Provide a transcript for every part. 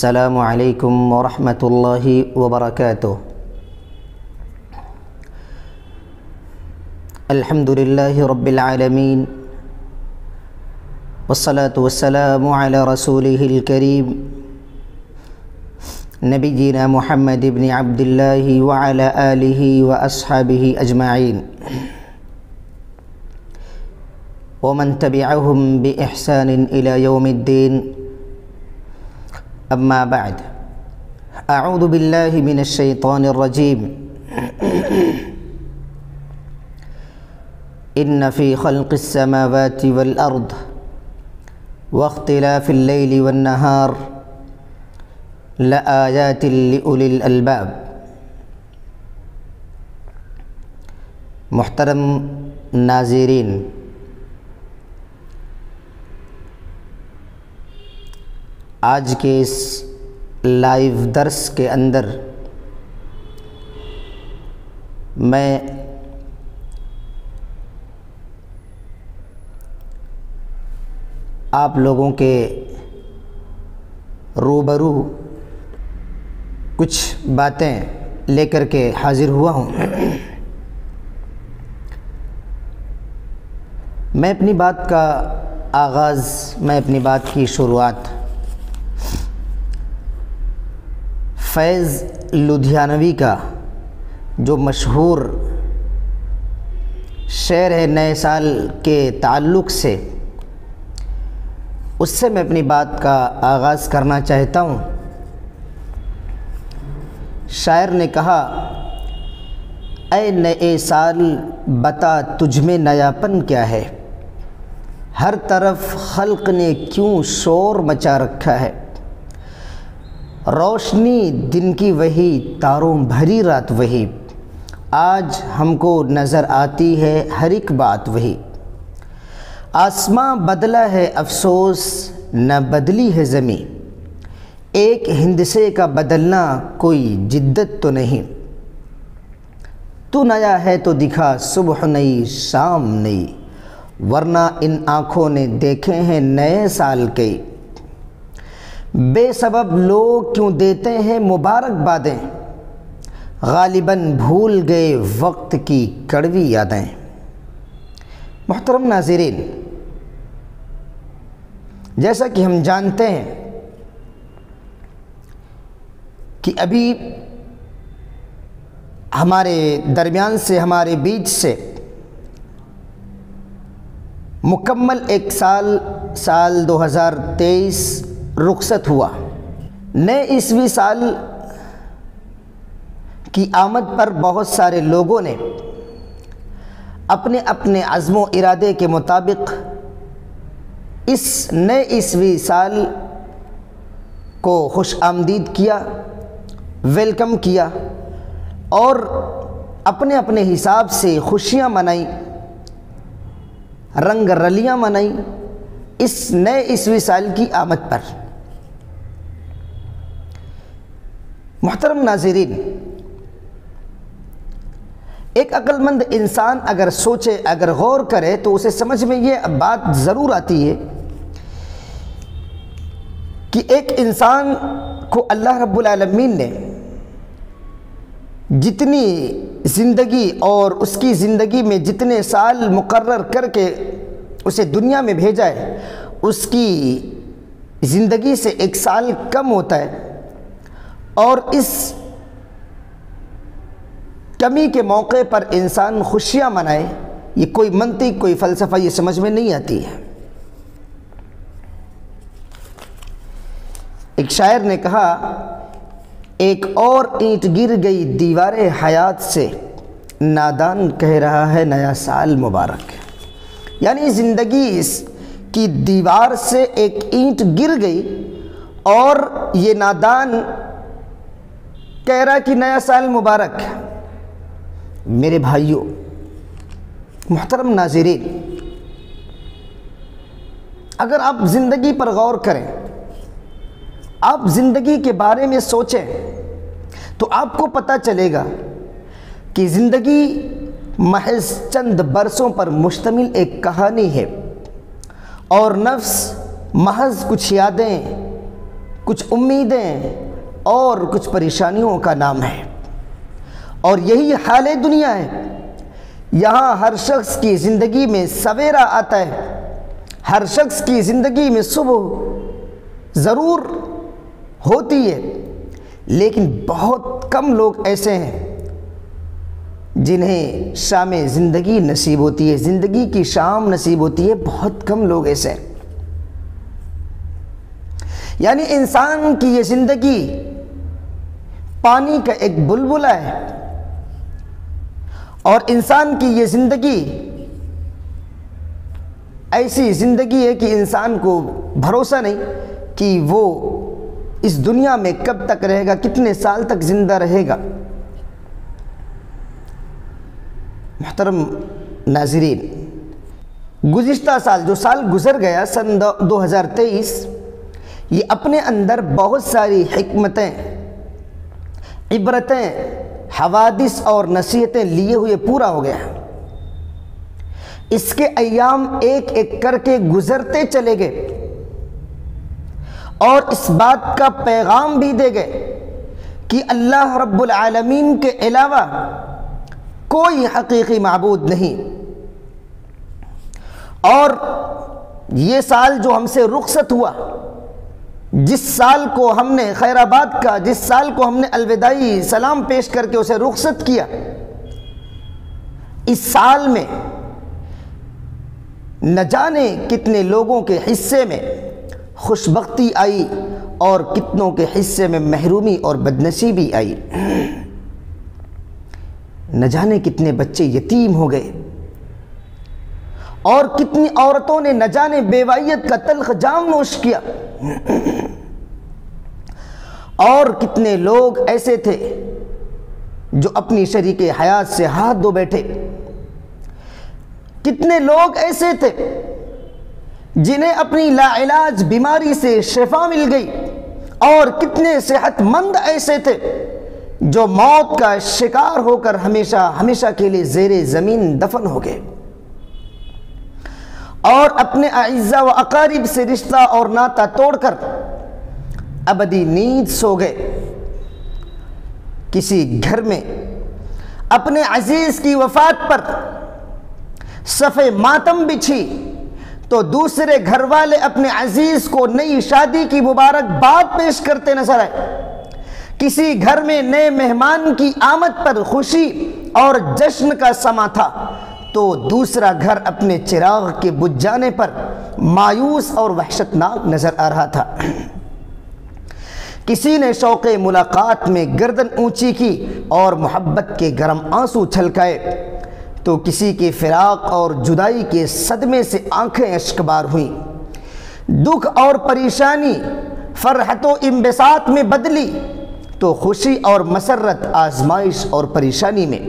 السلام علیکم ورحمۃ اللہ وبرکاتہ۔ الحمد للہ رب العالمین والصلاة والسلام علی رسولہ الکریم نبینا محمد بن عبد اللہ وعلی آلہ واصحابہ اجمعین ومن تبعهم بإحسان إلى يوم الدين، اما بعد، اعوذ باللہ من الشیطان الرجیم۔ ان فی خلق السماوات والارض واختلاف اللیل والنہار لآیات لأولی الالباب۔ محترم ناظرین، آج کے اس لائیو درس کے اندر میں آپ لوگوں کے روبرو کچھ باتیں لے کر کے حاضر ہوا ہوں۔ میں اپنی بات کا آغاز، میں اپنی بات کی شروعات فیض لدھیانوی کا جو مشہور شعر ہے نئے سال کے تعلق سے، اس سے میں اپنی بات کا آغاز کرنا چاہتا ہوں۔ شاعر نے کہا، اے نئے سال بتا تجھ میں نیاپن کیا ہے، ہر طرف خلق نے کیوں شور مچا رکھا ہے، روشنی دن کی وہی تاروں بھری رات وہی، آج ہم کو نظر آتی ہے ہر ایک بات وہی، آسماں بدلا ہے افسوس نہ بدلی ہے زمین، ایک ہندسے کا بدلنا کوئی جدت تو نہیں، تو نیا ہے تو دکھا صبح نئی شام نئی، ورنہ ان آنکھوں نے دیکھے ہیں نئے سال کئی، بے سبب لوگ کیوں دیتے ہیں مبارک بادیں، غالباً بھول گئے وقت کی کڑوی یادیں۔ محترم ناظرین، جیسا کہ ہم جانتے ہیں کہ ابھی ہمارے درمیان سے، ہمارے بیچ سے مکمل ایک سال 2023 رخصت ہوا۔ نئے عیسوی سال کی آمد پر بہت سارے لوگوں نے اپنے اپنے عزم و ارادے کے مطابق اس نئے عیسوی سال کو خوش آمدید کیا، ویلکم کیا، اور اپنے اپنے حساب سے خوشیاں منائیں، رنگ رلیاں منائیں اس نئے عیسوی سال کی آمد پر۔ محترم ناظرین، ایک عقل مند انسان اگر سوچے، اگر غور کرے، تو اسے سمجھ میں یہ بات ضرور آتی ہے کہ ایک انسان کو اللہ رب العالمین نے جتنی زندگی اور اس کی زندگی میں جتنے سال مقرر کر کے اسے دنیا میں بھیجا ہے، اس کی زندگی سے ایک سال کم ہوتا ہے، اور اس کمی کے موقع پر انسان خوشیاں منائے، یہ کوئی منطق، کوئی فلسفہ یہ سمجھ میں نہیں آتی ہے۔ ایک شاعر نے کہا، ایک اور اینٹ گر گئی دیوار حیات سے، نادان کہہ رہا ہے نیا سال مبارک۔ یعنی زندگی کی دیوار سے ایک اینٹ گر گئی اور یہ نادان کہہ رہا کہ نیا سال مبارک۔ میرے بھائیوں، محترم ناظرین، اگر آپ زندگی پر غور کریں، آپ زندگی کے بارے میں سوچیں، تو آپ کو پتہ چلے گا کہ زندگی محض چند برسوں پر مشتمل ایک کہانی ہے، اور نفس محض کچھ یادیں، کچھ امیدیں اور کچھ پریشانیوں کا نام ہے، اور یہی حال دنیا ہے۔ یہاں ہر شخص کی زندگی میں سویرا آتا ہے، ہر شخص کی زندگی میں صبح ضرور ہوتی ہے، لیکن بہت کم لوگ ایسے ہیں جنہیں شام زندگی نصیب ہوتی ہے، زندگی کی شام نصیب ہوتی ہے۔ بہت کم لوگ ایسے ہیں۔ یعنی انسان کی یہ زندگی پانی کا ایک بلبلہ ہے، اور انسان کی یہ زندگی ایسی زندگی ہے کہ انسان کو بھروسہ نہیں کہ وہ اس دنیا میں کب تک رہے گا، کتنے سال تک زندہ رہے گا۔ محترم ناظرین، گزشتہ سال، جو سال گزر گیا، سن 2023، یہ اپنے اندر بہت ساری حکمتیں، عبرتیں، حوادث اور نصیحتیں لیے ہوئے پورا ہو گیا۔ اس کے ایام ایک ایک کر کے گزرتے چلے گئے، اور اس بات کا پیغام بھی دے گئے کہ اللہ رب العالمین کے علاوہ کوئی حقیقی معبود نہیں۔ اور یہ سال جو ہم سے رخصت ہوا، جس سال کو ہم نے خیر آباد کا، جس سال کو ہم نے الوداعی سلام پیش کر کے اسے رخصت کیا، اس سال میں نہ جانے کتنے لوگوں کے حصے میں خوش بختی آئی اور کتنوں کے حصے میں محرومی اور بدنصیبی آئی۔ نہ جانے کتنے بچے یتیم ہو گئے، اور کتنی عورتوں نے نہ جانے بیوائیت کا تلخ جام نوش کیا، اور کتنے لوگ ایسے تھے جو اپنی شریک حیات سے ہاتھ دھو بیٹھے، کتنے لوگ ایسے تھے جنہیں اپنی لاعلاج بیماری سے شفا مل گئی، اور کتنے صحت مند ایسے تھے جو موت کا شکار ہو کر ہمیشہ کے لیے زیر زمین دفن ہو گئے، اور اپنے اعزاء و اقارب سے رشتہ اور ناتا توڑ کر ابدی نیند سو گئے۔ کسی گھر میں اپنے عزیز کی وفات پر صف ماتم بچھی تو دوسرے گھر والے اپنے عزیز کو نئی شادی کی مبارکباد پیش کرتے نظر آئے۔ کسی گھر میں نئے مہمان کی آمد پر خوشی اور جشن کا سما تھا تو دوسرا گھر اپنے چراغ کے بجھ جانے پر مایوس اور وحشتناک نظر آ رہا تھا۔ کسی نے شوق ملاقات میں گردن اونچی کی اور محبت کے گرم آنسو چھلکائے، تو کسی کے فراق اور جدائی کے صدمے سے آنکھیں اشکبار ہوئیں۔ دکھ اور پریشانی فرحت و انبساط میں بدلی تو خوشی اور مسرت آزمائش اور پریشانی میں۔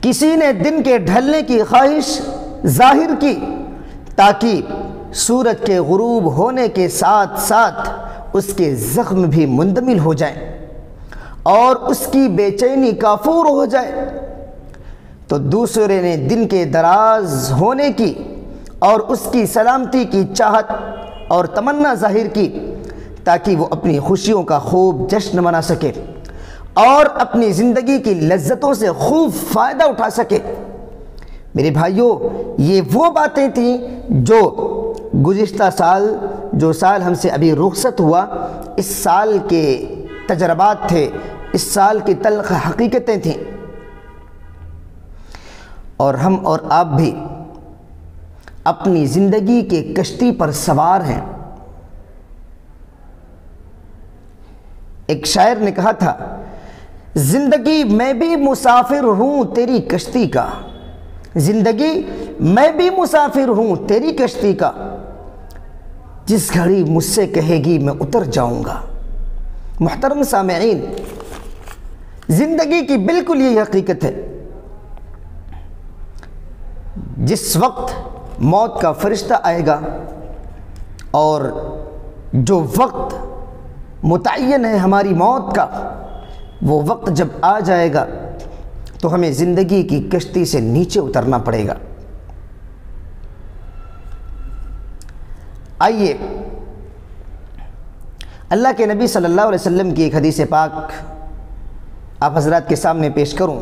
کسی نے دن کے ڈھلنے کی خواہش ظاہر کی تاکہ سورج کے غروب ہونے کے ساتھ ساتھ اس کے زخم بھی مندمل ہو جائیں اور اس کی بے چینی کافور ہو جائے، تو دوسرے نے دن کے دراز ہونے کی اور اس کی سلامتی کی چاہت اور تمنا ظاہر کی تاکہ وہ اپنی خوشیوں کا خوب جشن منا سکے اور اپنی زندگی کی لذتوں سے خوب فائدہ اٹھا سکے۔ میرے بھائیوں، یہ وہ باتیں تھیں جو گزشتہ سال، جو سال ہم سے ابھی رخصت ہوا، اس سال کے تجربات تھے، اس سال کی تلخ حقیقتیں تھیں، اور ہم اور آپ بھی اپنی زندگی کے کشتی پر سوار ہیں۔ ایک شاعر نے کہا تھا، زندگی میں بھی مسافر ہوں تیری کشتی کا، زندگی میں بھی مسافر ہوں تیری کشتی کا، جس گھڑی مجھ سے کہے گی میں اتر جاؤں گا۔ محترم سامعین، زندگی کی بالکل یہی حقیقت ہے۔ جس وقت موت کا فرشتہ آئے گا اور جو وقت متعین ہے ہماری موت کا، وہ وقت جب آ جائے گا تو ہمیں زندگی کی کشتی سے نیچے اترنا پڑے گا۔ آئیے اللہ کے نبی صلی اللہ علیہ وسلم کی ایک حدیث پاک آپ حضرات کے سامنے پیش کروں۔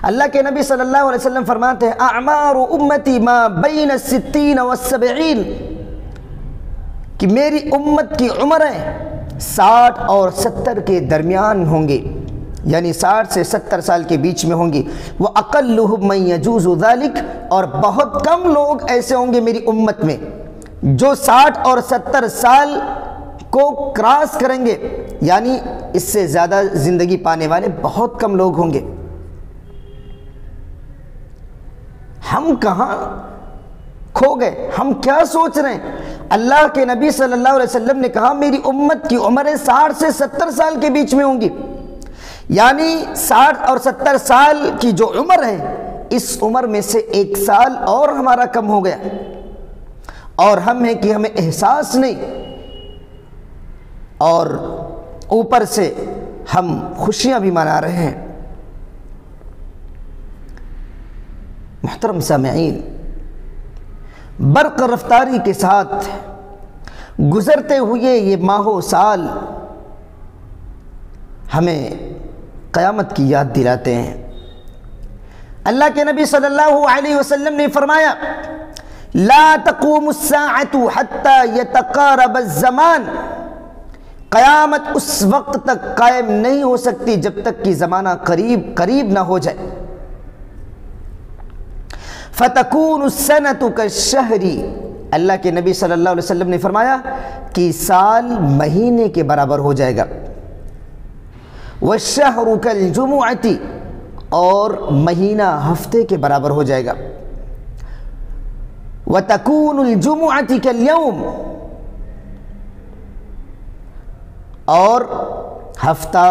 اللہ کے نبی صلی اللہ علیہ وسلم فرماتے ہیں اعمار امتی ما بین الستین والسبعین، کہ میری امت کی عمریں 60 اور 70 کے درمیان ہوں گے، یعنی 60 سے 70 سال کے بیچ میں ہوں گی۔ وَأَقَلُّهُمْ مَنْ يَجُوزُ ذَلِكَ، اور بہت کم لوگ ایسے ہوں گے میری امت میں جو 60 اور 70 سال کو کراس کریں گے، یعنی اس سے زیادہ زندگی پانے والے بہت کم لوگ ہوں گے۔ ہم کہاں کھو گئے؟ ہم کیا سوچ رہے ہیں؟ اللہ کے نبی صلی اللہ علیہ وسلم نے کہا میری امت کی عمریں 60 سے 70 سال کے بیچ میں ہوں گی، یعنی 60 اور 70 سال کی جو عمر ہے، اس عمر میں سے 1 سال اور ہمارا کم ہو گیا، اور ہم ہیں کہ ہمیں احساس نہیں، اور اوپر سے ہم خوشیاں بھی منا رہے ہیں۔ محترم سامعین، برق رفتاری کے ساتھ گزرتے ہوئے یہ ماہ و سال ہمیں قیامت کی یاد دلاتے ہیں۔ اللہ کے نبی صلی اللہ علیہ وسلم نے فرمایا لا تقوم الساعة حتى يتقارب الزمان، قیامت اس وقت تک قائم نہیں ہو سکتی جب تک کہ زمانہ قریب نہ ہو جائے۔ فَتَكُونُ السَّنَةُ كَالشَّهْرِ، اللہ کے نبی صلی اللہ علیہ وسلم نے فرمایا کہ سال مہینے کے برابر ہو جائے گا، وَالشَّهْرُ كَالْجُمُعَةِ، اور مہینہ ہفتے کے برابر ہو جائے گا، وَتَكُونُ الْجُمُعَةِ كَالْيَوْمِ، اور ہفتہ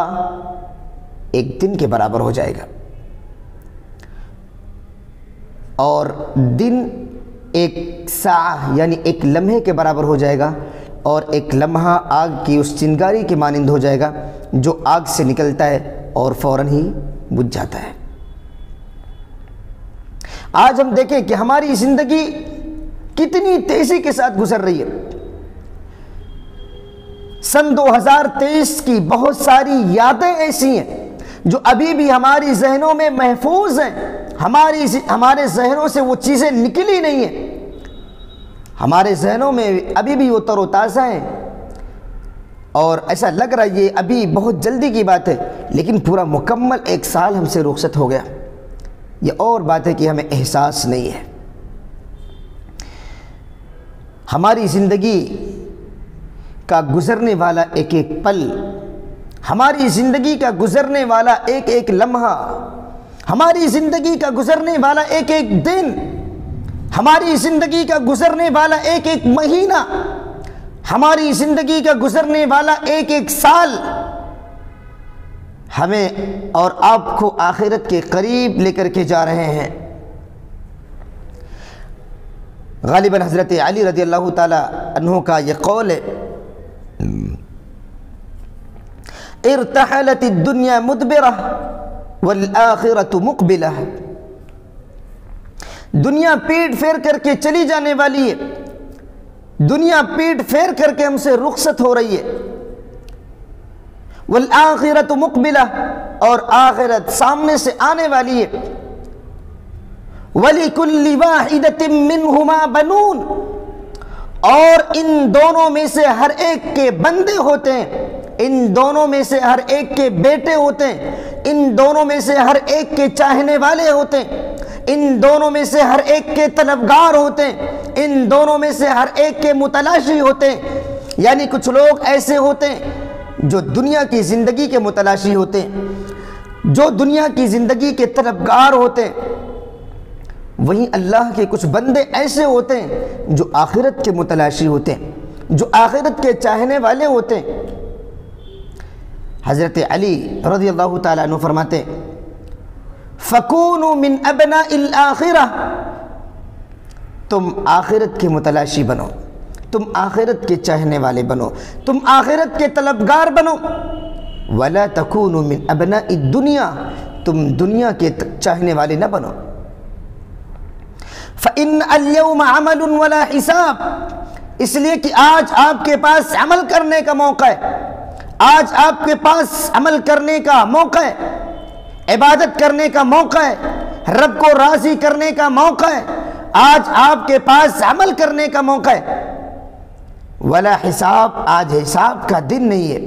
ایک دن کے برابر ہو جائے گا، اور دن ایک ساعہ یعنی ایک لمحے کے برابر ہو جائے گا، اور ایک لمحہ آگ کی اس چنگاری کے مانند ہو جائے گا جو آگ سے نکلتا ہے اور فوراً ہی بجھ جاتا ہے۔ آج ہم دیکھیں کہ ہماری زندگی کتنی تیزی کے ساتھ گزر رہی ہے۔ سن 2023 کی بہت ساری یادیں ایسی ہیں جو ابھی بھی ہماری ذہنوں میں محفوظ ہیں، ہمارے ذہنوں سے وہ چیزیں نکلی نہیں ہیں، ہمارے ذہنوں میں ابھی بھی وہ تر و تازہ ہیں، اور ایسا لگ رہا ہے یہ ابھی بہت جلدی کی بات ہے، لیکن پورا مکمل 1 سال ہم سے رخصت ہو گیا۔ یہ اور بات ہے کہ ہمیں احساس نہیں ہے۔ ہماری زندگی کا گزرنے والا ایک ایک پل، ہماری زندگی کا گزرنے والا ایک ایک لمحہ، ہماری زندگی کا گزرنے والا ایک ایک دن، ہماری زندگی کا گزرنے والا ایک ایک مہینہ، ہماری زندگی کا گزرنے والا ایک ایک سال ہمیں اور آپ کو آخرت کے قریب لے کر کے جا رہے ہیں۔ غالباً حضرت علی رضی اللہ تعالی عنہ کا یہ قول ہے ارتحلت الدنیا مدبرہ والآخرۃ مقبلہ، دنیا پیٹ پھیر کر کے چلی جانے والی ہے، دنیا پیٹ پھیر کر کے ہم سے رخصت ہو رہی ہے، والآخرۃ مقبلہ، اور آخرت سامنے سے آنے والی ہے، وَلِكُلِّ وَاحِدَةٍ مِّنْهُمَا بَنُونَ، اور ان دونوں میں سے ہر ایک کے بندے ہوتے ہیں، ان دونوں میں سے ہر ایک کے بیٹے ہوتے ہیں، ان دونوں میں سے ہر ایک کے چاہنے والے ہوتے ہیں، ان دونوں میں سے ہر ایک کے طلبگار ہوتے ہیں، ان دونوں میں سے ہر ایک کے متلاشی ہوتے ہیں۔ یعنی کچھ لوگ ایسے ہوتے ہیں جو دنیا کی زندگی کے متلاشی ہوتے ہیں، جو دنیا کی زندگی کے طلبگار ہوتے ہیں، وہیں اللہ کے کچھ بندے ایسے ہوتے ہیں جو آخرت کے متلاشی ہوتے ہیں، جو آخرت کے چاہنے والے ہوتے ہیں۔ حضرت علی رضی اللہ تعالیٰ عنہ فرماتے ہیں فَكُونُوا مِنْ أَبْنَاءِ الْآخِرَةِ، تم آخرت کے متلاشی بنو، تم آخرت کے چاہنے والے بنو، تم آخرت کے طلبگار بنو، وَلَا تَكُونُوا مِنْ أَبْنَاءِ الدُّنْيَا، تم دنیا کے چاہنے والے نہ بنو۔ فَإِنَّ الْيَوْمَ عَمَلٌ وَلَا حِسَابٌ، اس لیے کہ آج آپ کے پاس عمل کرنے کا موقع ہے، آج آپ کے پاس عمل کرنے کا موقع ہے، عبادت کرنے کا موقع ہے، رب کو راضی کرنے کا موقع ہے، آج آپ کے پاس عمل کرنے کا موقع ہے۔ ولا حساب، آج حساب کا دن نہیں ہے۔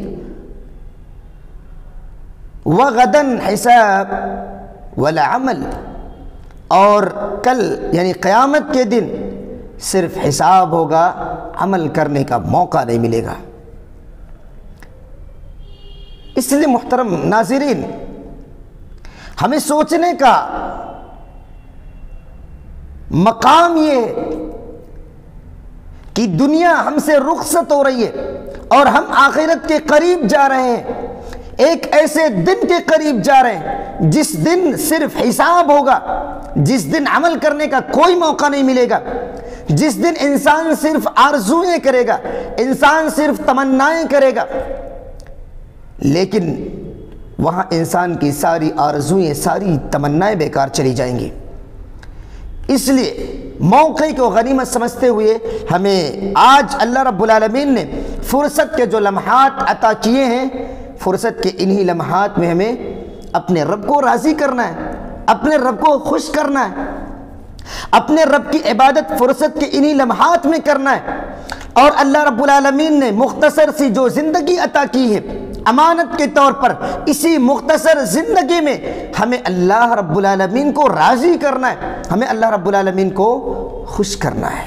وغدن حساب ولا عمل، اور کل یعنی قیامت کے دن صرف حساب ہوگا، عمل کرنے کا موقع نہیں ملے گا۔ اس لیے محترم ناظرین، ہمیں سوچنے کا مقام یہ ہے کہ دنیا ہم سے رخصت ہو رہی ہے اور ہم آخرت کے قریب جا رہے ہیں، ایک ایسے دن کے قریب جا رہے ہیں جس دن صرف حساب ہوگا، جس دن عمل کرنے کا کوئی موقع نہیں ملے گا، جس دن انسان صرف آرزوئیں کرے گا، انسان صرف تمنائیں کرے گا، لیکن وہاں انسان کی ساری آرزوئیں، ساری تمنائیں بیکار چلی جائیں گی۔ اس لیے موقع کو غنیمت سمجھتے ہوئے ہمیں آج اللہ رب العالمین نے فرصت کے جو لمحات عطا کیے ہیں، فرصت کے انہی لمحات میں ہمیں اپنے رب کو راضی کرنا ہے، اپنے رب کو خوش کرنا ہے، اپنے رب کی عبادت فرصت کے انہی لمحات میں کرنا ہے۔ اور اللہ رب العالمین نے مختصر سی جو زندگی عطا کی ہے امانت کے طور پر، اسی مختصر زندگی میں ہمیں اللہ رب العالمین کو راضی کرنا ہے، ہمیں اللہ رب العالمین کو خوش کرنا ہے۔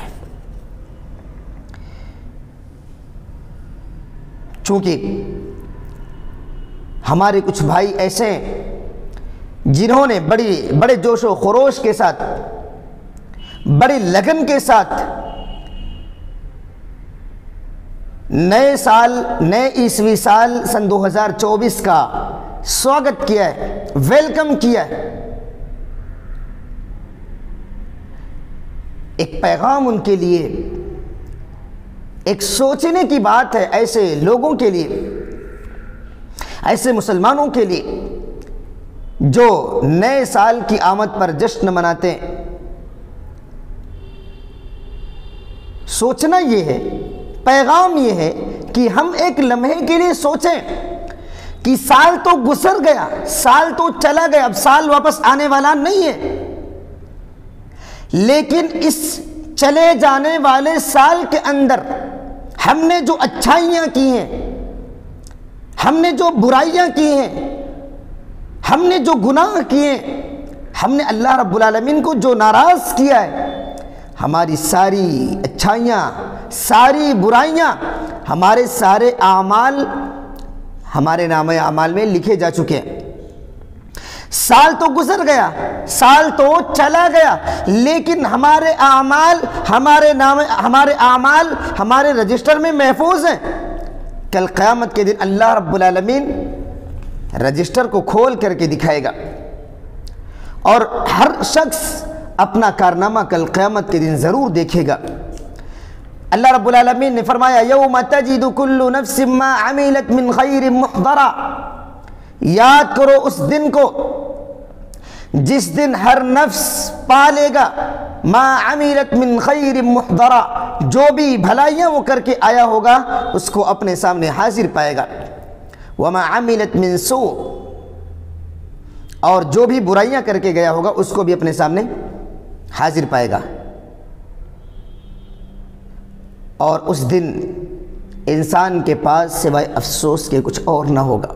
چونکہ ہمارے کچھ بھائی ایسے ہیں جنہوں نے بڑے جوش و خروش کے ساتھ، بڑی لگن کے ساتھ نئے سال، نئے عیسوی سال سن 2024 کا سواگت کیا ہے، ویلکم کیا ہے۔ ایک پیغام ان کے لیے، ایک سوچنے کی بات ہے ایسے لوگوں کے لیے، ایسے مسلمانوں کے لیے جو نئے سال کی آمد پر جشن مناتے ہیں۔ سوچنا یہ ہے، پیغام یہ ہے کہ ہم ایک لمحے کے لیے سوچیں کہ سال تو گزر گیا، سال تو چلا گیا، اب سال واپس آنے والا نہیں ہے، لیکن اس چلے جانے والے سال کے اندر ہم نے جو اچھائیاں کی ہیں، ہم نے جو برائیاں کی ہیں، ہم نے جو گناہ کیے، ہم نے اللہ رب العالمین کو جو ناراض کیا ہے، ہماری ساری اچھائیاں، ساری برائیاں، ہمارے سارے اعمال ہمارے نامہ اعمال میں لکھے جا چکے ہیں۔ سال تو گزر گیا، سال تو چلا گیا، لیکن ہمارے اعمال، ہمارے اعمال ہمارے رجسٹر میں محفوظ ہیں۔ کل قیامت کے دن اللہ رب العالمین رجسٹر کو کھول کر کے دکھائے گا، اور ہر شخص اپنا کارنامہ کل قیامت کے دن ضرور دیکھے گا۔ اللہ رب العالمین نے فرمایا یوم تجد کل نفس ما عملت من خیر محضرا، یاد کرو اس دن کو جس دن ہر نفس پالے گا ما عملت من خیر محضرا، جو بھی بھلائیاں وہ کر کے آیا ہوگا اس کو اپنے سامنے حاضر پائے گا، وما عملت من سوء، اور جو بھی برائیاں کر کے گیا ہوگا اس کو بھی اپنے سامنے حاضر پائے گا۔ اور اس دن انسان کے پاس سوائے افسوس کے کچھ اور نہ ہوگا۔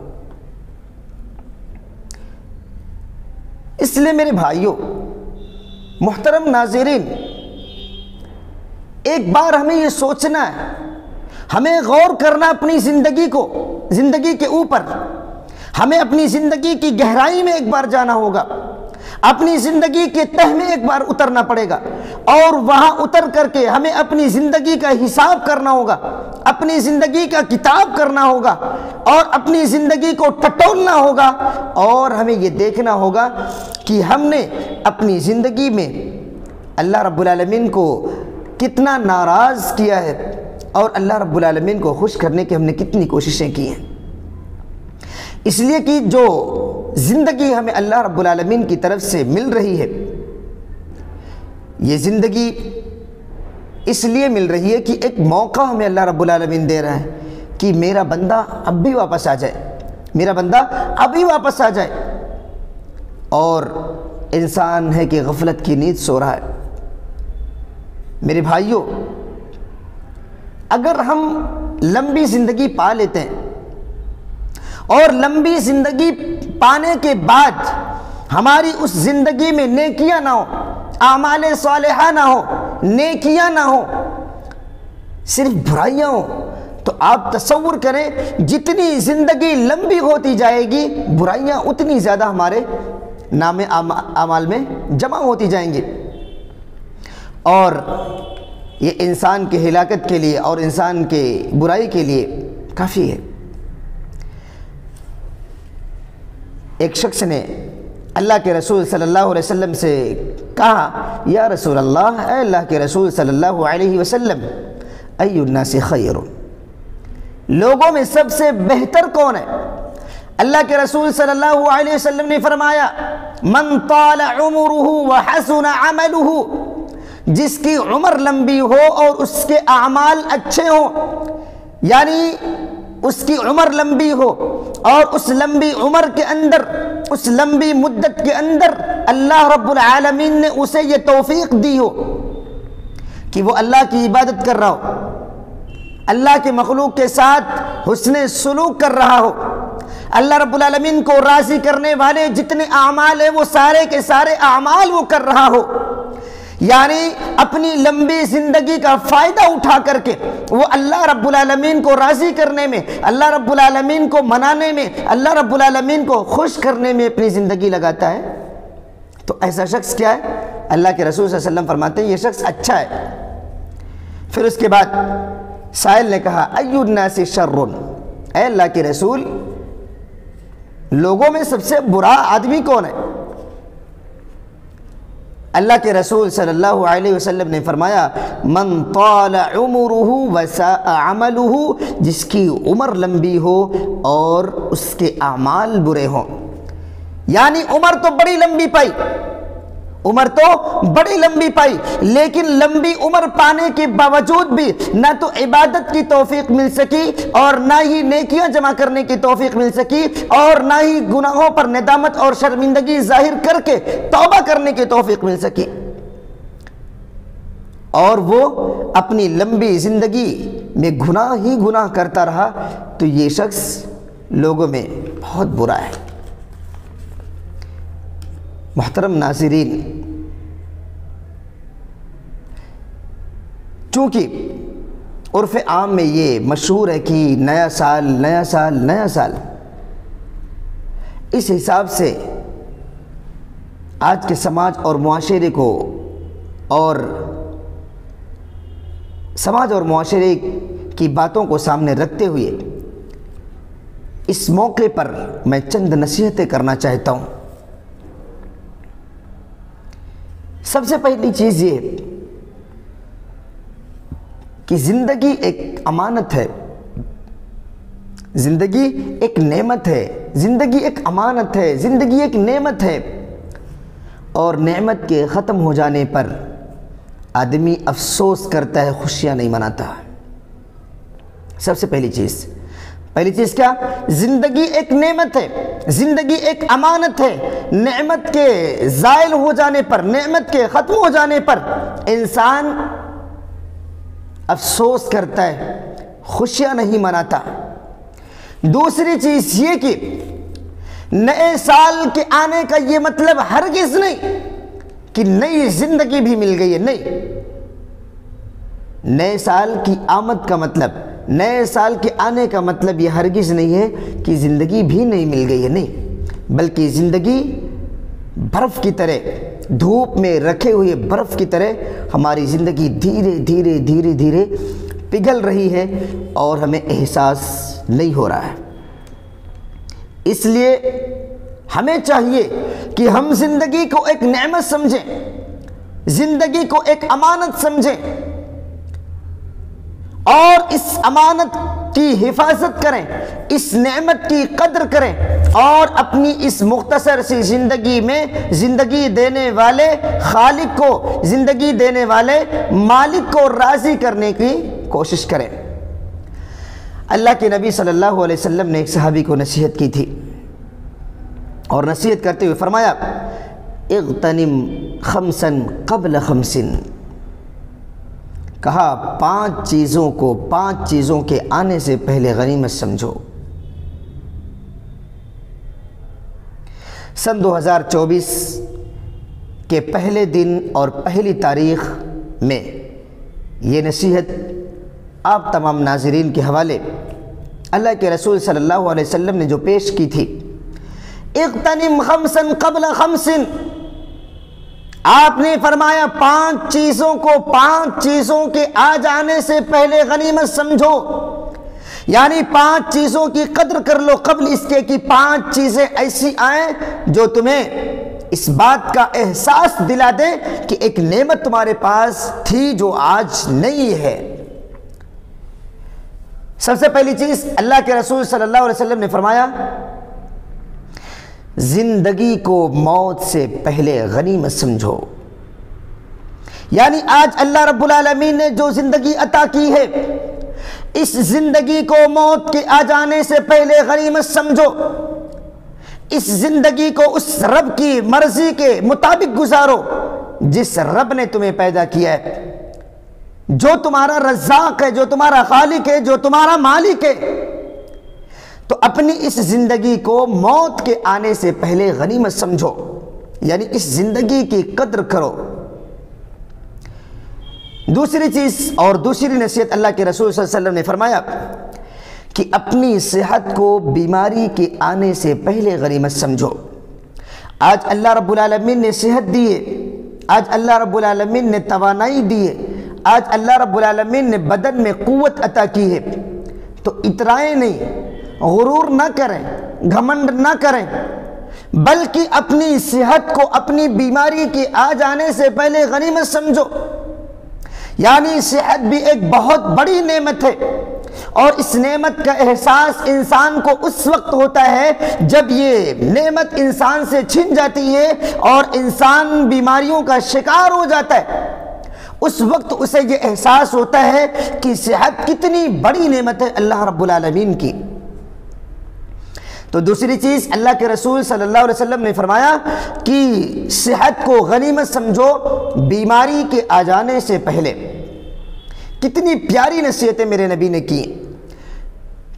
اس لیے میرے بھائیوں، محترم ناظرین، ایک بار ہمیں یہ سوچنا ہے، ہمیں غور کرنا اپنی زندگی کے اوپر، ہمیں اپنی زندگی کی گہرائی میں ایک بار جانا ہوگا، اپنی زندگی کے تہ میں ایک بار اترنا پڑے گا، اور وہاں اتر کر کے ہمیں اپنی زندگی کا حساب کرنا ہوگا، اپنی زندگی کا کتاب کرنا ہوگا، اور اپنی زندگی کو ٹٹولنا ہوگا، اور ہمیں یہ دیکھنا ہوگا کہ ہم نے اپنی زندگی میں اللہ رب العالمین کو کتنا ناراض کیا ہے، اور اللہ رب العالمین کو خوش کرنے کی ہم نے کتنی کوششیں کی ہیں۔ اس لیے کہ جو زندگی ہمیں اللہ رب العالمین کی طرف سے مل رہی ہے، یہ زندگی اس لیے مل رہی ہے کہ ایک موقع ہمیں اللہ رب العالمین دے رہا ہے کہ میرا بندہ اب بھی واپس آ جائے، میرا بندہ ابھی واپس آ جائے۔ اور انسان ہے کہ غفلت کی نیند سو رہا ہے۔ میرے بھائیوں، اگر ہم لمبی زندگی پا لیتے ہیں اور لمبی زندگی پانے کے بعد ہماری اس زندگی میں نیکیاں نہ ہو، اعمال صالحہ نہ ہو، نیکیاں نہ ہو، صرف برائیاں ہوں، تو آپ تصور کریں جتنی زندگی لمبی ہوتی جائے گی برائیاں اتنی زیادہ ہمارے نام اعمال میں جمع ہوتی جائیں گی، اور یہ انسان کے ہلاکت کے لیے اور انسان کے برائی کے لیے کافی ہے۔ ایک شخص نے اللہ کے رسول صلی اللہ علیہ وسلم سے کہا، یا رسول اللہ، اے اللہ کے رسول صلی اللہ علیہ وسلم، ای الناس خیر، لوگوں میں سب سے بہتر کون ہے؟ اللہ کے رسول صلی اللہ علیہ وسلم نے فرمایا، من طال عمرہ وحسن عملہ، جس کی عمر لمبی ہو اور اس کے اعمال اچھے ہوں، یعنی اس کی عمر لمبی ہو اور اس لمبی عمر کے اندر، اس لمبی مدت کے اندر اللہ رب العالمین نے اسے یہ توفیق دی ہو کہ وہ اللہ کی عبادت کر رہا ہو، اللہ کے مخلوق کے ساتھ حسن سلوک کر رہا ہو، اللہ رب العالمین کو راضی کرنے والے جتنے اعمال ہیں وہ سارے کے سارے اعمال وہ کر رہا ہو، یعنی اپنی لمبی زندگی کا فائدہ اٹھا کر کے وہ اللہ رب العالمین کو راضی کرنے میں، اللہ رب العالمین کو منانے میں، اللہ رب العالمین کو خوش کرنے میں اپنی زندگی لگاتا ہے، تو ایسا شخص کیا ہے؟ اللہ کے رسول صلی اللہ علیہ وسلم فرماتے ہیں یہ شخص اچھا ہے۔ پھر اس کے بعد سائل نے کہا، ای الناس شر، اے اللہ کے رسول، لوگوں میں سب سے برا آدمی کون ہے؟ اللہ کے رسول صلی اللہ علیہ وسلم نے فرمایا، من طال عمرہ وساء عملہ، جس کی عمر لمبی ہو اور اس کے اعمال برے ہوں، یعنی عمر تو بڑی لمبی پائی، عمر تو بڑی لمبی پائی، لیکن لمبی عمر پانے کے باوجود بھی نہ تو عبادت کی توفیق مل سکی اور نہ ہی نیکیاں جمع کرنے کی توفیق مل سکی اور نہ ہی گناہوں پر ندامت اور شرمندگی ظاہر کر کے توبہ کرنے کی توفیق مل سکی، اور وہ اپنی لمبی زندگی میں گناہ ہی گناہ کرتا رہا، تو یہ شخص لوگوں میں بہت برا ہے۔ محترم ناظرین، چونکہ عرف عام میں یہ مشہور ہے کہ نیا سال نیا سال نیا سال، اس حساب سے آج کے سماج اور معاشرے کو اور سماج اور معاشرے کی باتوں کو سامنے رکھتے ہوئے اس موقع پر میں چند نصیحتیں کرنا چاہتا ہوں۔ سب سے پہلی چیز یہ کہ زندگی ایک امانت ہے، زندگی ایک نعمت ہے، زندگی ایک امانت ہے، زندگی ایک نعمت ہے، اور نعمت کے ختم ہو جانے پر آدمی افسوس کرتا ہے، خوشیاں نہیں مناتا۔ سب سے پہلی چیز کیا؟ زندگی ایک نعمت ہے، زندگی ایک امانت ہے، نعمت کے زائل ہو جانے پر، نعمت کے ختم ہو جانے پر انسان افسوس کرتا ہے، خوشیاں نہیں مناتا۔ دوسری چیز یہ کہ نئے سال کے آنے کا یہ مطلب ہرگز نہیں کہ نئی زندگی بھی مل گئی ہے، نہیں، نئے سال کی آمد کا مطلب، نئے سال کے آنے کا مطلب یہ ہرگز نہیں ہے کہ زندگی بھی نہیں مل گئی ہے، نہیں، بلکہ زندگی برف کی طرح، دھوپ میں رکھے ہوئے برف کی طرح ہماری زندگی دھیرے دھیرے دھیرے دھیرے پگھل رہی ہے اور ہمیں احساس نہیں ہو رہا ہے۔ اس لیے ہمیں چاہیے کہ ہم زندگی کو ایک نعمت سمجھیں، زندگی کو ایک امانت سمجھیں، اور اس امانت کی حفاظت کریں، اس نعمت کی قدر کریں اور اپنی اس مختصر سی زندگی میں زندگی دینے والے خالق کو، زندگی دینے والے مالک کو راضی کرنے کی کوشش کریں۔ اللہ کے نبی صلی اللہ علیہ وسلم نے ایک صحابی کو نصیحت کی تھی اور نصیحت کرتے ہوئے فرمایا اغتنم خمسا قبل خمس، کہا 5 چیزوں کو 5 چیزوں کے آنے سے پہلے غنیمت سمجھو۔ سن 2024 کے پہلے دن اور پہلی تاریخ میں یہ نصیحت آپ تمام ناظرین کے حوالے اللہ کے رسول صلی اللہ علیہ وسلم نے جو پیش کی تھی، اغتنم خمسا قبل خمس، آپ نے فرمایا 5 چیزوں کو 5 چیزوں کے آ جانے سے پہلے غنیمت سمجھو، یعنی 5 چیزوں کی قدر کر لو قبل اس کے کہ 5 چیزیں ایسی آئیں جو تمہیں اس بات کا احساس دلا دیں کہ ایک نعمت تمہارے پاس تھی جو آج نہیں ہے۔ سب سے پہلی چیز اللہ کے رسول صلی اللہ علیہ وسلم نے فرمایا زندگی کو موت سے پہلے غنیمت سمجھو، یعنی آج اللہ رب العالمین نے جو زندگی عطا کی ہے، اس زندگی کو موت کے آ جانے سے پہلے غنیمت سمجھو، اس زندگی کو اس رب کی مرضی کے مطابق گزارو جس رب نے تمہیں پیدا کیا ہے، جو تمہارا رزاق ہے، جو تمہارا خالق ہے، جو تمہارا مالک ہے۔ تو اپنی اس زندگی کو موت کے آنے سے پہلے غنیمت سمجھو، یعنی اس زندگی کی قدر کرو۔ دوسری چیز اور دوسری نصیحت اللہ کے رسول صلی اللہ علیہ وسلم نے فرمایا کہ اپنی صحت کو بیماری کے آنے سے پہلے غنیمت سمجھو۔ آج اللہ رب العالمین نے صحت دی ہے، آج اللہ رب العالمین نے توانائی دی ہے، آج اللہ رب العالمین نے بدن میں قوت عطا کی ہے، تو اترائیں نہیں، غرور نہ کریں، گھمنڈ نہ کریں، بلکہ اپنی صحت کو اپنی بیماری کے آ جانے سے پہلے غنیمت سمجھو۔ یعنی صحت بھی ایک بہت بڑی نعمت ہے، اور اس نعمت کا احساس انسان کو اس وقت ہوتا ہے جب یہ نعمت انسان سے چھن جاتی ہے اور انسان بیماریوں کا شکار ہو جاتا ہے، اس وقت اسے یہ احساس ہوتا ہے کہ صحت کتنی بڑی نعمت ہے اللہ رب العالمین کی۔ تو دوسری چیز اللہ کے رسول صلی اللہ علیہ وسلم نے فرمایا کہ صحت کو غنیمت سمجھو بیماری کے آ جانے سے پہلے۔ کتنی پیاری نصیحتیں میرے نبی نے کی۔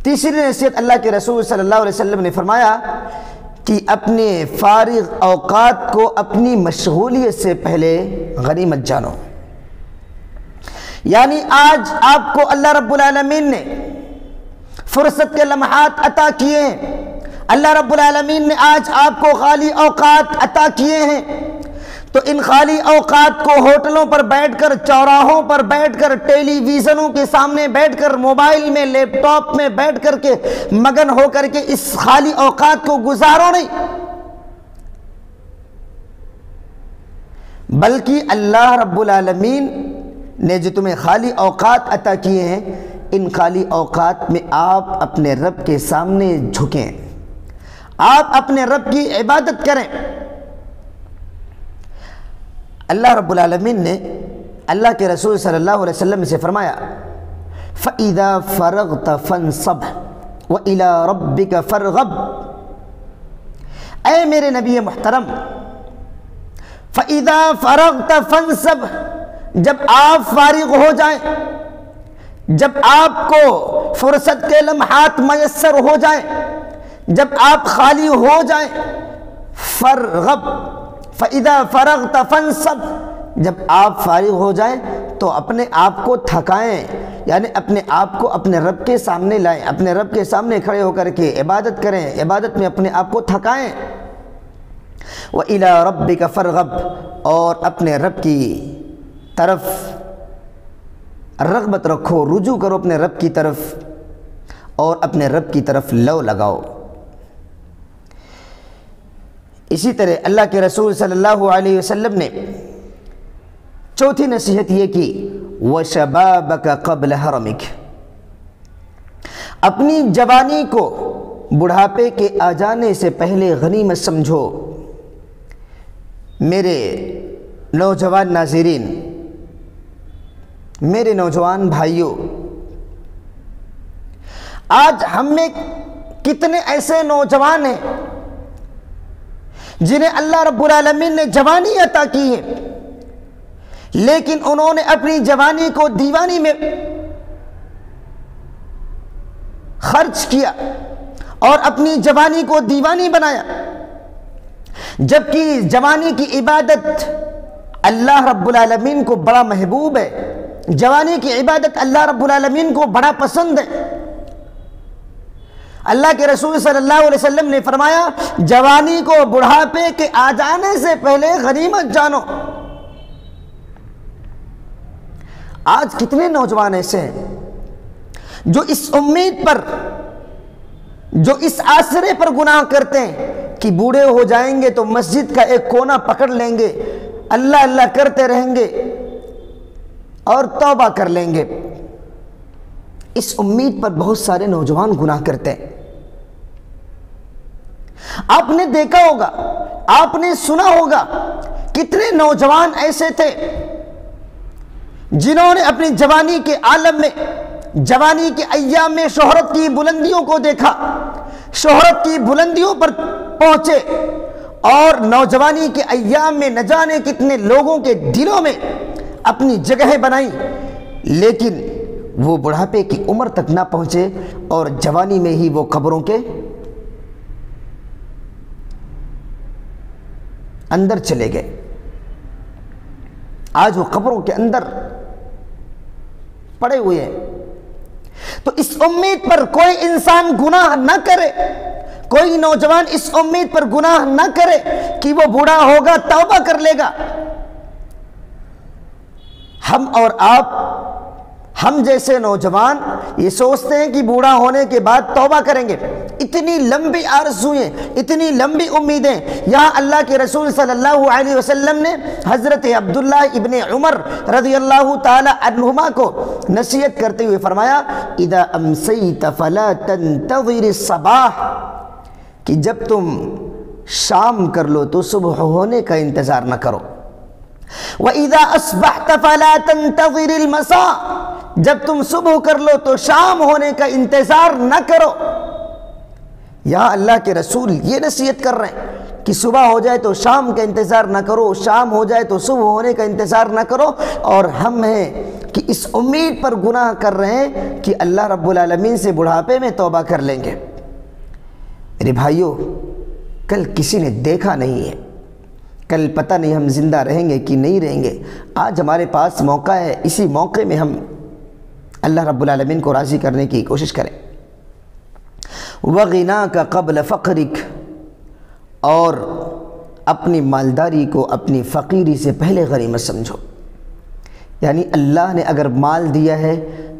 تیسری نصیحت اللہ کے رسول صلی اللہ علیہ وسلم نے فرمایا کہ اپنے فارغ اوقات کو اپنی مشغولیت سے پہلے غنیمت جانو۔ یعنی آج آپ کو اللہ رب العالمین نے فرصت کے لمحات عطا کیے ہیں، اللہ رب العالمین نے آج آپ کو خالی اوقات عطا کیے ہیں، تو ان خالی اوقات کو ہوٹلوں پر بیٹھ کر، چوراہوں پر بیٹھ کر، ٹیلی ویژنوں کے سامنے بیٹھ کر، موبائل میں، لیپ ٹاپ میں بیٹھ کر کے مگن ہو کر کے اس خالی اوقات کو گزارو نہیں، بلکہ اللہ رب العالمین نے جو تمہیں خالی اوقات عطا کیے ہیں، ان خالی اوقات میں آپ اپنے رب کے سامنے جھکیں، آپ اپنے رب کی عبادت کریں۔ اللہ رب العالمین نے اللہ کے رسول صلی اللہ علیہ وسلم سے فرمایا فَإِذَا فَرَغْتَ فَانْصَبْ وَإِلَىٰ رَبِّكَ فَارْغَب، اے میرے نبی محترم، فَإِذَا فَرَغْتَ فَانْصَبْ، جب آپ فارغ ہو جائیں، جب آپ کو فرصت کے لمحات میسر ہو جائیں، جب آپ خالی ہو جائیں، فرغب، فَإِذَا فَرَغْتَ فَانْصَبْ، جب آپ فارغ ہو جائیں تو اپنے آپ کو تھکائیں، یعنی اپنے آپ کو اپنے رب کے سامنے لائیں، اپنے رب کے سامنے کھڑے ہو کر کے عبادت کریں، عبادت میں اپنے آپ کو تھکائیں۔ وَإِلَىٰ رَبِّكَ فَارْغَب، اور اپنے رب کی طرف رغبت رکھو، رجوع کرو اپنے رب کی طرف، اور اپنے رب کی طرف لو لگاؤ۔ اسی طرح اللہ کے رسول صلی اللہ علیہ وسلم نے چوتھی نصیحت یہ کی وَشَبَابَكَ قَبْلَ حَرَمِكَ، اپنی جوانی کو بڑھاپے کے آ جانے سے پہلے غنیمت سمجھو۔ میرے نوجوان ناظرین، میرے نوجوان بھائیوں، آج ہم میں کتنے ایسے نوجوان ہیں جنہیں اللہ رب العالمین نے جوانی عطا کی ہے، لیکن انہوں نے اپنی جوانی کو دیوانی میں خرچ کیا اور اپنی جوانی کو دیوانی بنایا، جبکہ جوانی کی عبادت اللہ رب العالمین کو بڑا محبوب ہے، جوانی کی عبادت اللہ رب العالمین کو بڑا پسند ہے۔ اللہ کے رسول صلی اللہ علیہ وسلم نے فرمایا، جوانی کو بڑھاپے کے آ جانے سے پہلے غنیمت جانو۔ آج کتنے نوجوان ایسے ہیں جو اس امید پر، جو اس آسرے پر گناہ کرتے ہیں کہ بوڑھے ہو جائیں گے تو مسجد کا ایک کونا پکڑ لیں گے، اللہ اللہ کرتے رہیں گے اور توبہ کر لیں گے۔ اس امید پر بہت سارے نوجوان گناہ کرتے ہیں۔ آپ نے دیکھا ہوگا، آپ نے سنا ہوگا، کتنے نوجوان ایسے تھے جنہوں نے اپنی جوانی کے عالم میں، جوانی کے ایام میں شہرت کی بلندیوں کو دیکھا، شہرت کی بلندیوں پر پہنچے، اور نوجوانی کے ایام میں نہ جانے کتنے لوگوں کے دلوں میں اپنی جگہیں بنائی، لیکن وہ بڑھاپے کی عمر تک نہ پہنچے اور جوانی میں ہی وہ قبروں کے اندر چلے گئے۔ آج وہ قبروں کے اندر پڑے ہوئے ہیں۔ تو اس امید پر کوئی انسان گناہ نہ کرے، کوئی نوجوان اس امید پر گناہ نہ کرے کہ وہ بوڑھا ہوگا توبہ کر لے گا۔ ہم اور آپ، ہم جیسے نوجوان یہ سوچتے ہیں کہ بوڑھا ہونے کے بعد توبہ کریں گے۔ اتنی لمبی آرزوئیں، اتنی لمبی امیدیں، یہاں اللہ کے رسول صلی اللہ علیہ وسلم نے حضرت عبداللہ ابن عمر رضی اللہ تعالی عنہما کو نصیحت کرتے ہوئے فرمایا، اذا امسیت فلا تنتظر الصباح، کہ جب تم شام کر لو تو صبح ہونے کا انتظار نہ کرو۔ وَإِذَا أَصْبَحْتَ فَلَا تَنْتَظِرِ الْمَسَاءَ، جب تم صبح کر لو تو شام ہونے کا انتظار نہ کرو۔ یہاں اللہ کے رسول یہ نصیحت کر رہے ہیں کہ صبح ہو جائے تو شام کا انتظار نہ کرو، شام ہو جائے تو صبح ہونے کا انتظار نہ کرو، اور ہم ہیں کہ اس امید پر گناہ کر رہے ہیں کہ اللہ رب العالمین سے بڑھاپے میں توبہ کر لیں گے۔ میرے بھائیوں، کل کسی نے دیکھا نہیں ہے، کل پتہ نہیں ہم زندہ رہیں گے کہ نہیں رہیں گے۔ آج ہمارے پاس موقع ہے، اسی موقع میں ہم اللہ رب العالمین کو راضی کرنے کی کوشش کریں۔ وَغِنَاكَ قَبْلَ فَقْرِكَ، اور اپنی مالداری کو اپنی فقیری سے پہلے غنیمت سمجھو۔ یعنی اللہ نے اگر مال دیا ہے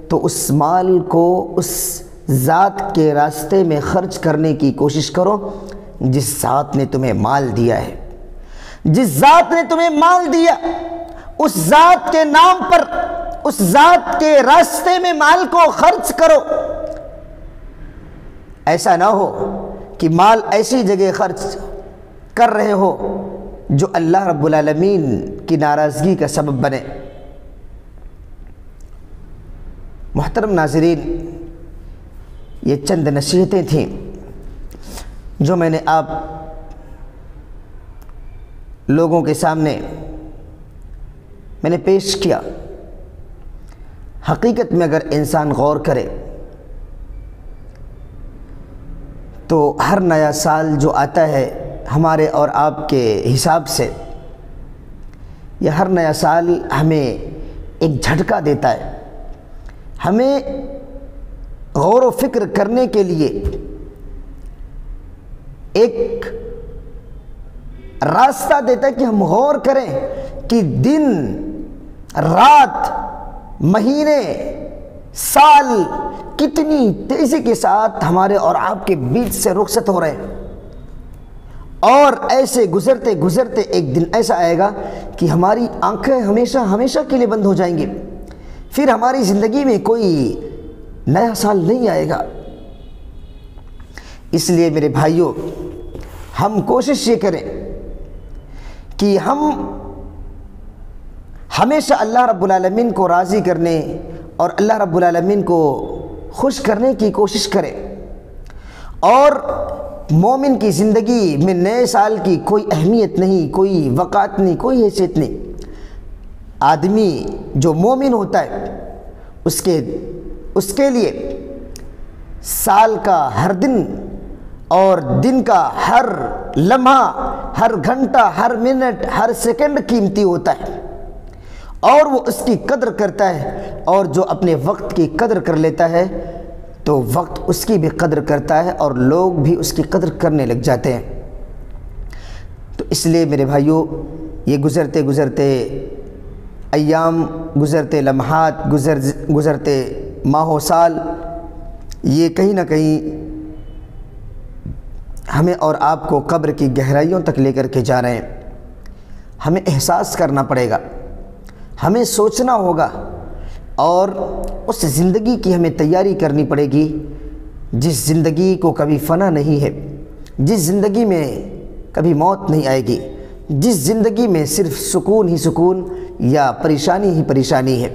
تو اس مال کو اس ذات کے راستے میں خرچ کرنے کی کوشش کرو جس ذات نے تمہیں مال دیا ہے۔ جس ذات نے تمہیں مال دیا، اس ذات کے نام پر، اس ذات کے راستے میں مال کو خرچ کرو۔ ایسا نہ ہو کہ مال ایسی جگہ خرچ کر رہے ہو جو اللہ رب العالمین کی ناراضگی کا سبب بنے۔ محترم ناظرین، یہ چند نصیحتیں تھیں جو میں نے آپ لوگوں کے سامنے میں نے پیش کیا۔ حقیقت میں اگر انسان غور کرے تو ہر نیا سال جو آتا ہے ہمارے اور آپ کے حساب سے، یہ ہر نیا سال ہمیں ایک جھٹکا دیتا ہے، ہمیں غور و فکر کرنے کے لیے ایک راستہ دیتا ہے کہ ہم غور کریں کہ دن، رات، مہینے، سال کتنی تیزی کے ساتھ ہمارے اور آپ کے بیچ سے رخصت ہو رہے ہیں، اور ایسے گزرتے گزرتے ایک دن ایسا آئے گا کہ ہماری آنکھیں ہمیشہ کے لیے بند ہو جائیں گی، پھر ہماری زندگی میں کوئی نیا سال نہیں آئے گا۔ اس لیے میرے بھائیوں، ہم کوشش یہ کریں کہ ہم ہمیشہ اللہ رب العالمین کو راضی کرنے اور اللہ رب العالمین کو خوش کرنے کی کوشش کریں، اور مومن کی زندگی میں نئے سال کی کوئی اہمیت نہیں، کوئی وقعت نہیں، کوئی حیثیت نہیں۔ آدمی جو مومن ہوتا ہے اس کے لیے سال کا ہر دن اور دن کا ہر لمحہ، ہر گھنٹہ، ہر منٹ، ہر سیکنڈ قیمتی ہوتا ہے، اور وہ اس کی قدر کرتا ہے، اور جو اپنے وقت کی قدر کر لیتا ہے تو وقت اس کی بھی قدر کرتا ہے اور لوگ بھی اس کی قدر کرنے لگ جاتے ہیں۔ تو اس لیے میرے بھائیوں، یہ گزرتے گزرتے ایام، گزرتے لمحات، گزرتے ماہ و سال، یہ کہیں نہ کہیں ہمیں اور آپ کو قبر کی گہرائیوں تک لے کر کے جا رہے ہیں۔ ہمیں احساس کرنا پڑے گا، ہمیں سوچنا ہوگا، اور اس زندگی کی ہمیں تیاری کرنی پڑے گی جس زندگی کو کبھی فنا نہیں ہے، جس زندگی میں کبھی موت نہیں آئے گی، جس زندگی میں صرف سکون ہی سکون یا پریشانی ہی پریشانی ہے،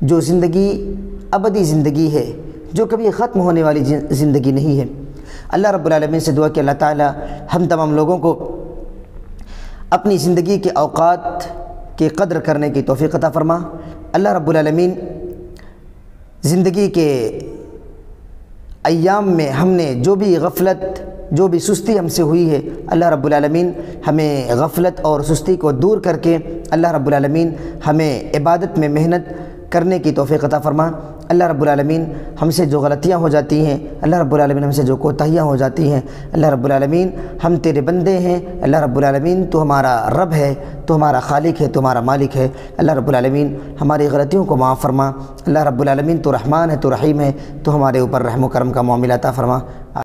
جو زندگی ابدی زندگی ہے، جو کبھی ختم ہونے والی زندگی نہیں ہے۔ اللہ رب العالمین سے دعا کہ اللہ تعالی ہم تمام لوگوں کو اپنی زندگی کے اوقات کی قدر کرنے کی توفیق عطا فرما۔ اللہ رب العالمین زندگی کے ایام میں ہم نے جو بھی غفلت، جو بھی سستی ہم سے ہوئی ہے، اللہ رب العالمین ہمیں غفلت اور سستی کو دور کر کے اللہ رب العالمین ہمیں عبادت میں محنت کرنے کی توفیق عطا فرما۔ اللہ رب العالمین ہم سے جو غلطیاں ہو جاتی ہیں، اللہ رب العالمین ہم سے جو کوتاہیاں ہو جاتی ہیں، اللہ رب العالمین ہم تیرے بندے ہیں، اللہ رب العالمین تو ہمارا رب ہے، تو ہمارا خالق ہے، تو ہمارا مالک ہے۔ اللہ رب العالمین ہماری غلطیوں کو معاف فرما۔ اللہ رب العالمین تو رحمان ہے، تو رحیم ہے، تو ہمارے اوپر رحم و کرم کا معاملہ عطا فرما۔